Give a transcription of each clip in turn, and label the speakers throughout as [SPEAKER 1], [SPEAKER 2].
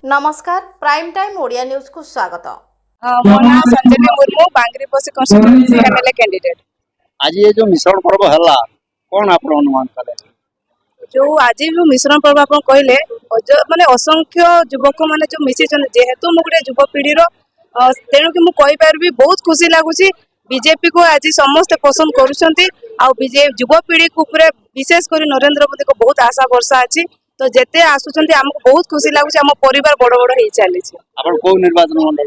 [SPEAKER 1] नमस्कार prime time Odia news को स्वागत।
[SPEAKER 2] मो ना Sanjay Murmu Bangriposi constituency MLA candidate.
[SPEAKER 3] आज ये जो मिश्रण पर्व है कौन आप अनुमान कले
[SPEAKER 2] जो आज जो मिश्रण पर्व आप कहले माने असंख्य युवक माने जो मिसी जेहेतु मु गोटे युवपीढ़ी तेणु कि मुझे पारि बहुत खुशी लगुच बीजेपी को आज समस्ते पसंद करुँच युवपीढ़ी विशेष कर नरेंद्र मोदी को बहुत आशा भरसा अच्छी तो जेते आसुचंती हमको बहुत खुशी लगुच आम परिवार बड़ बड़ हो चली
[SPEAKER 3] आपण को निर्वाचन मंडल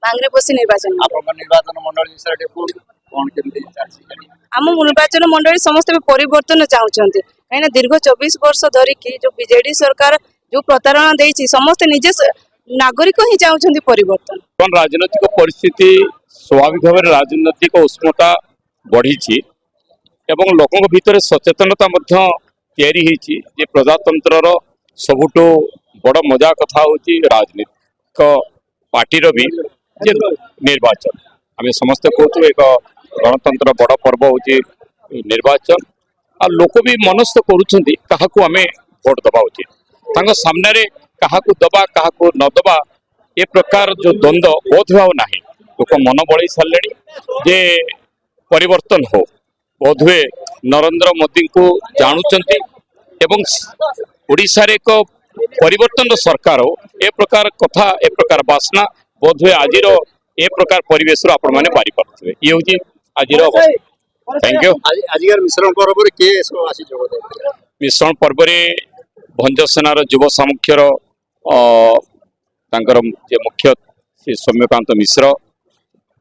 [SPEAKER 2] बांग्रीपोसी निर्वाचन
[SPEAKER 3] आपण निर्वाचन मंडल विषय कौन केमती
[SPEAKER 2] आम निर्वाचन मंडल समस्त परिवर्तन चाहते कहीं दीर्घ 24 वर्ष धरिकी जो बीजेडी सरकार जो प्रतारणा देछि समस्त निजे नागरिक ही चाहते परिवर्तन।
[SPEAKER 4] राजनैतिक परिस्थिति स्वाभाविक भाव राजनैतिक उष्णता बढ़ी एवं लोकों भितर सचेतनता जे प्रजातंत्र सबुठु बड़ मजा कथा होची राजनीतिक पार्टीर भी जे निर्वाचन आम समस्ते कहूँ एक गणतंत्र बड़ पर्व होची निर्वाचन आ लोक भी मनस्थ करुछंती काहाकू आमे भोट दबा उचित सामने रे काहाकू दबा काहाकू न दबा ए प्रकार जो द्वंद्व बोध भाव ना लोक मन बड़े सारे जे परिवर्तन हो बोध हुए नरेंद्र मोदी को जानुचंती एवं ओडिशा रे एक परिवर्तन सरकार हो ए प्रकार कथा ए प्रकार बासना बोध हुए आज ए प्रकार परिवेश आपण मैंने बारी पारे ये हूँ आज थैंक यू।
[SPEAKER 3] आज मिश्रण पर्व के आसी जोग
[SPEAKER 4] मिश्रण पर्व भंजसेनार युव सामुख्यर मुख्य श्री सौम्यकांत मिश्र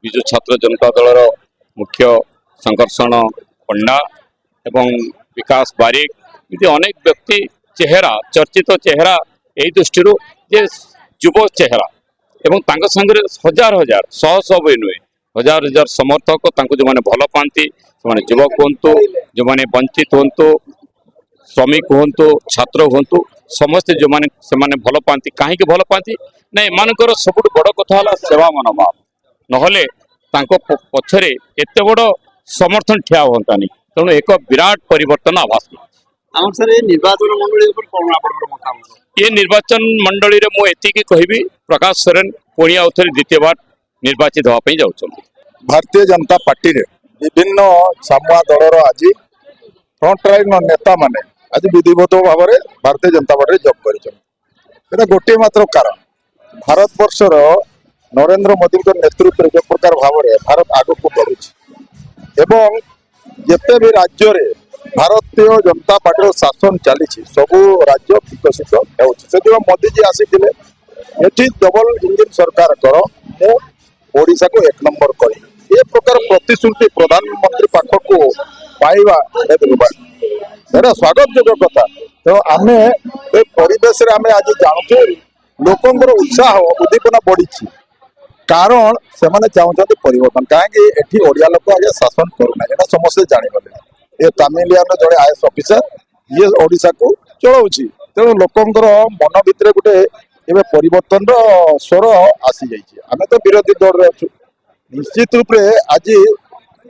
[SPEAKER 4] विजु छात्र जनता दलर मुख्य संकर्षण पंडा एवं विकास बारिक ये अनेक व्यक्ति चेहरा चर्चित चेहरा यही दृष्टि जे युव चेहरा एवं तांको संगे हजार हजार शह शह भी नुहे हजार हजार समर्थक जो मैंने भल पाती से युवक हूँ जो मैंने वंचित हूँ श्रमिक हूँ छात्र हूँ समस्ते जो मैंने से भल पाती कहीं भल पाती ना एम सब बड़ कथा सेवा मनोभाव नहले पछरे एत बड़ समर्थन ठिया हतानी तेणु एक विराट परिवर्तन आभास
[SPEAKER 3] निर्वाचन मंडल कौन मतामत
[SPEAKER 4] ये निर्वाचन मंडली मुझे कहबी प्रकाश सोरेन पुणी आउ थे द्वितीय बार निर्वाचित होगापी जाऊँ।
[SPEAKER 5] भारतीय जनता पार्टी रे विभिन्न सामुआ दलर आज फ्रंट लाइन नेता माने आज विधिवत भाव में भारतीय जनता पार्टी जॉब कर गोटे मात्र कारण भारत वर्षर नरेंद्र मोदी नेतृत्व जो प्रकार भाव में भारत आग को बढ़ुची एवं जिते भी राज्य रे भारतीय जनता पार्टी शासन चली सबू राज्य विकसित हो मोदी जी आसी ये डबल इंजिन सरकार कर ओडिशा को एक नंबर कर ये प्रकार प्रतिश्रुति प्रधानमंत्री पाखक को पाइबा स्वागत जोग्य कथा तो आम परिवेश आज जानूँ लोकंर उत्साह उद्दीपना बढ़ी कारण से चाहते परिवर्तन कहीं ओडिया लोक आज शासन करूना समस्ते जाणीगले ये तामिलियान जड़े आईएएस ऑफिसर ये ओडिशा को चलाऊँगी तेणु लोकंर मन भितर गोटे एवं परिवर्तन स्वर आसी जाइए आम तो विरोधी दल अच्छु निश्चित रूप से आज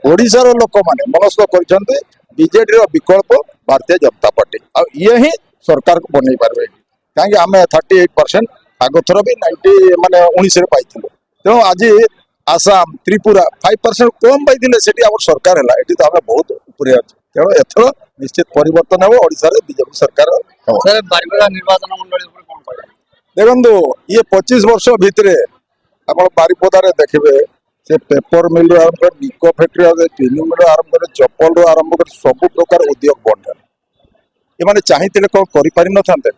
[SPEAKER 5] ओडिशार लोक मैंने मनस्थ कर बीजेडी विकल्प भारतीय जनता पार्टी आ ये ही सरकार को बनई पारे कहीं आम 38% आग थर भी 90 माने 19 पाई तेणु आज आसाम त्रिपुरा 5% कम पाई सरकार है ये तो आम बहुत ऊपर अच्छे तेणु एथर निश्चित परिवर्तन हम ओडिशा बीजेपी सरकार
[SPEAKER 3] निर्वाचन मंडल
[SPEAKER 5] देखो ये 25 वर्ष भितर आप बारिपदार देखिए से पेपर मिल आरंभ कर निको फैक्ट्री चीनी मिल आरंभ कर चप्पल आरंभ कर सब प्रकार उद्योग बढ़ ये चाहिए कौन कर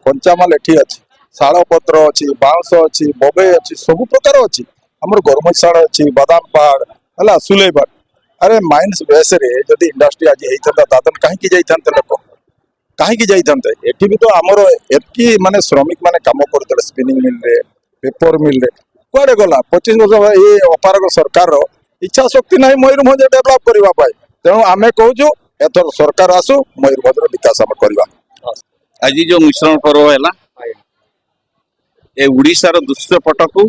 [SPEAKER 5] कंचामाल एटी अच्छी शाल पत्र अच्छी बाउंस अच्छी बबे अच्छी सब प्रकार अच्छी आम गरमशाला अच्छी बादाम पहाड़ है सुलेबाड़ अरे माइंस बेस जदि इंडस्ट्री आज होता कहीं जाते लोक कहीं जाते एटी भी तो आमर एतकी माने श्रमिक माने काम करते स्पिनिंग मिल रे पेपर मिल रे कुआडे गला 25 वर्ष ये अपारग सरकार इच्छा शक्ति ना मयूरभंज डेभलप करने तेणु आम कहूँ एथर सरकार आसू मयूरभंज विकास आम करवा।
[SPEAKER 3] आज जो मिश्रण पर्व है उड़ीसार दृश्यपट को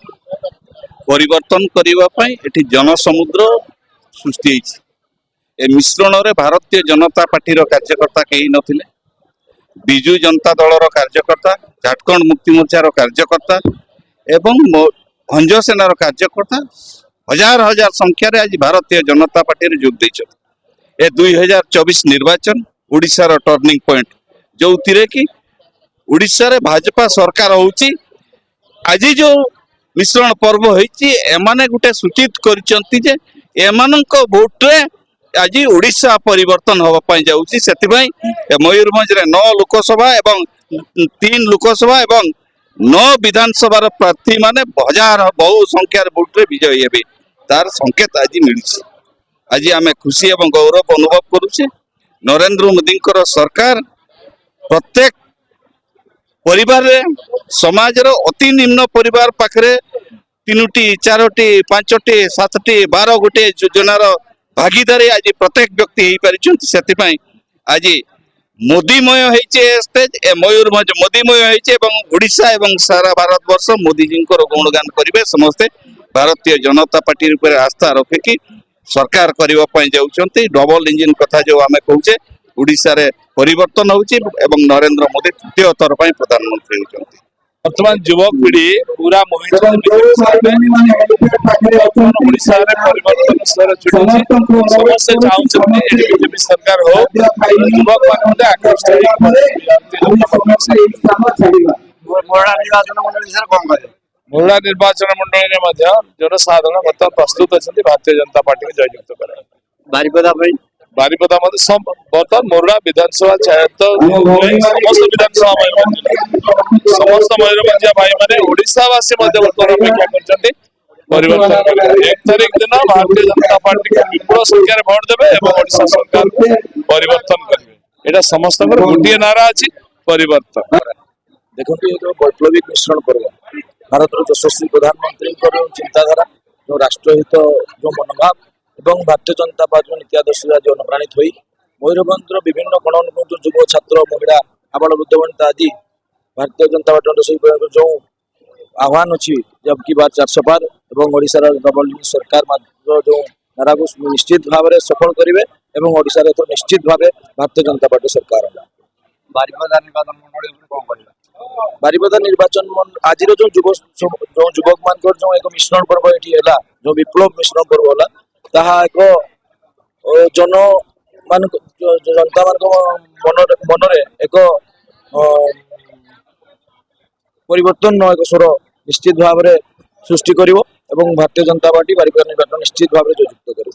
[SPEAKER 3] परिवर्तन करने जनसमुद्र सृष्टि मिश्रण रे भारतीय जनता पार्टी कार्यकर्ता कहीं नथिले विजु जनता दलर कार्यकर्ता झारखंड मुक्ति मोर्चार कार्यकर्ता ଏବଂ ଭଞ୍ଜ ସେନାର କାର୍ଯ୍ୟକର୍ତ୍ତା हजार हजार संख्यार आज भारतीय जनता पार्टी जोग देते ए 2024 निर्वाचन उड़ीसार टर्निंग पॉइंट जो कि उड़ीसा रे भाजपा सरकार होची आज जो मिश्रण पर्व होईची एमाने गुटे सूचित करिसंती जे एमानंक वोट रे आज उड़ीसा परिवर्तन होबा पई जाउची सेति पई मयूरभंज रे 9 लोकसभा एवं 3 लोकसभा एवं 9 विधानसभा प्रार्थी माने हजार बहु संख्यार वोट रे विजयी हेबे तार संकेत आज मिलछि। आज आमे खुशी एवं गौरव अनुभव करूछे नरेंद्र मोदी सरकार प्रत्येक परिवार रे समाज रो अति निम्न परिवार पाखरे 3टी 4टी 5टी 7टी 12 गोटे योजनार भागीदारी आज प्रत्येक व्यक्ति हेई परिछंती सेति पई आज मोदीमय होइछे स्टेज ए मयूरभंज मोदीमय होइछे एवं ओडिशा एवं सारा भारत वर्ष मोदी जी गुणगान करिवे समस्ते भारतीय जनता पार्टी ऊपर आस्था रखिकी सरकार करबा पई जाउछंती डबल इंजिन कथा जो आमे कहूचे ओडिशा रे परिवर्तन होउची एवं नरेंद्र मोदी तृतीय थर पई प्रधानमंत्री होउछंती।
[SPEAKER 4] वर्तमान युवक पीढ़ी पूरा मोहित ओडिशा रे परिवर्तन स्तर छुटुची समस्या चाहउछंती एडी बीजेपी सरकार हो युवक मान आकृष्ट मोहड़ा निर्वाचन मंडली जनसाधारण बर्तमान प्रस्तुत अच्छा भारतीय जनता पार्टी को जययुक्त कर बारिपदा बर्तमान मोरडा विधानसभा समस्त विधानसभा समस्त मयूरभंजिया भाई मैंने ओडिशावासी बर्तमान अपेक्षा कर परिवर्तन 1 तारीख दिन भारतीय जनता पार्टी को विपुल संख्यार भोट देवे और ओडिशा सरकार परिवर्तन करेंगे एटा समस्त गोटे नारा अच्छी परिवर्तन।
[SPEAKER 6] देखो ये जो वैप्लविक मिश्रण पर्व भारत यशस्वी प्रधानमंत्री चिंताधारा जो राष्ट्रहित जो मनोभाव एवं भारतीय जनता पार्टी नीति आदर्श आज अनुप्राणित हुई मयूरभंज विभिन्न कोण अनुकोण युव छात्र महिला आबाल वृद्ध वनिता आज भारतीय जनता पार्टी जो आह्वान अच्छी जबकि बार 400 पार एवं ओडिशार डबल सरकार जो नारा को निश्चित भाव में सफल करेंगे एवं ओडिशार निश्चित भाव भारतीय जनता पार्टी सरकार बारिपदा निर्वाचन आज जो युवक मान जो एक मिश्रण पर्व ये जो विप्लव मिश्रण पर्व है ताहा एक जन मान जनता मान मन एक परिवर्तन एक स्वर निश्चित भाव में सृष्टि करिवो एवं भारतीय जनता पार्टी बारिपदा निर्वाचन निश्चित भाव में जययुक्त करिवो।